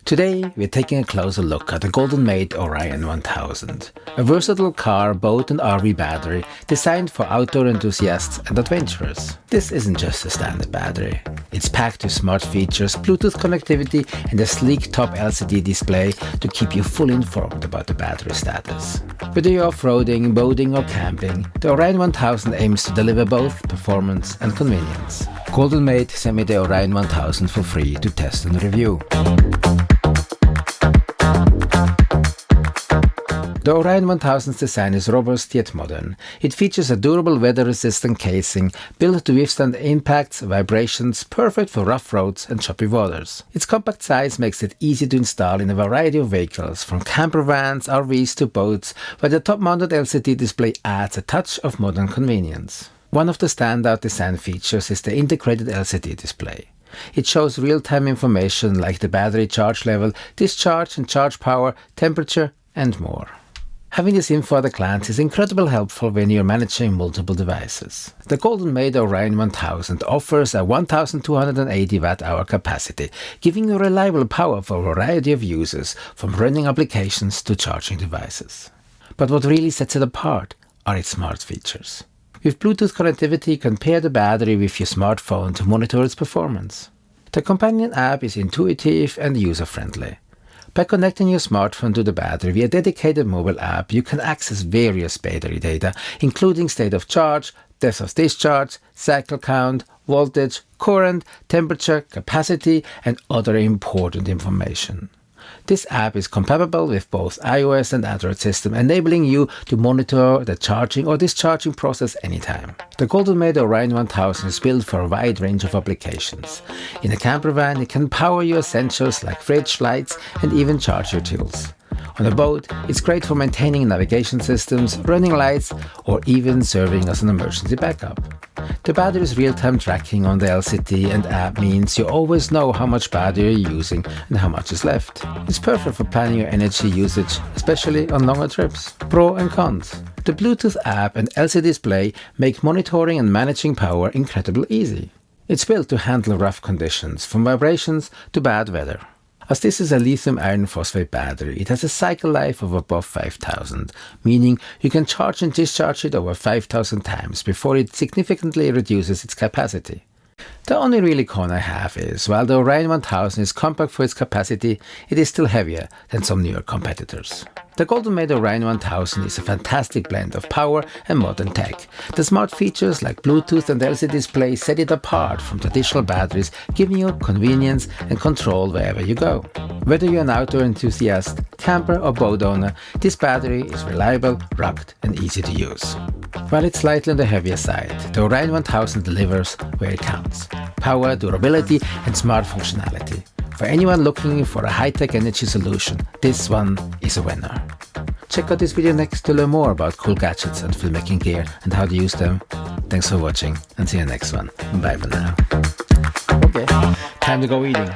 Today, we're taking a closer look at the GoldenMate Orion1000, a versatile car, boat and RV battery designed for outdoor enthusiasts and adventurers. This isn't just a standard battery. It's packed with smart features, Bluetooth connectivity and a sleek top LCD display to keep you fully informed about the battery status. Whether you're off-roading, boating or camping, the Orion1000 aims to deliver both performance and convenience. GoldenMate sent me the Orion1000 for free to test and review. The Orion1000's design is robust yet modern. It features a durable weather-resistant casing built to withstand impacts, vibrations, perfect for rough roads and choppy waters. Its compact size makes it easy to install in a variety of vehicles, from camper vans, RVs to boats, where the top-mounted LCD display adds a touch of modern convenience. One of the standout design features is the integrated LCD display. It shows real-time information like the battery charge level, discharge and charge power, temperature and more. Having this info at a glance is incredibly helpful when you're managing multiple devices. The GoldenMate Orion1000 offers a 1280 Wh capacity, giving you reliable power for a variety of uses, from running applications to charging devices. But what really sets it apart are its smart features. With Bluetooth connectivity, you can pair the battery with your smartphone to monitor its performance. The companion app is intuitive and user-friendly. By connecting your smartphone to the battery via a dedicated mobile app, you can access various battery data, including state of charge, depth of discharge, cycle count, voltage, current, temperature, capacity, and other important information. This app is compatible with both iOS and Android systems, enabling you to monitor the charging or discharging process anytime. The GoldenMate Orion1000 is built for a wide range of applications. In a camper van, it can power your essentials like fridge, lights, and even charge your tools. On a boat, it's great for maintaining navigation systems, running lights, or even serving as an emergency backup. The battery's real-time tracking on the LCD and app means you always know how much battery you're using and how much is left. It's perfect for planning your energy usage, especially on longer trips. Pro and cons. The Bluetooth app and LCD display make monitoring and managing power incredibly easy. It's built to handle rough conditions, from vibrations to bad weather. As this is a lithium iron phosphate battery, it has a cycle life of above 5,000, meaning you can charge and discharge it over 5,000 times before it significantly reduces its capacity. The only really con I have is, while the Orion1000 is compact for its capacity, it is still heavier than some newer competitors. The GoldenMate Orion1000 is a fantastic blend of power and modern tech. The smart features like Bluetooth and LCD display set it apart from traditional batteries, giving you convenience and control wherever you go. Whether you're an outdoor enthusiast, camper or boat owner, this battery is reliable, rugged and easy to use. While it's slightly on the heavier side, the Orion1000 delivers where it counts: power, durability and smart functionality. For anyone looking for a high-tech energy solution, this one is a winner. Check out this video next to learn more about cool gadgets and filmmaking gear and how to use them. Thanks for watching and see you next one. Bye for now. Okay, time to go eating.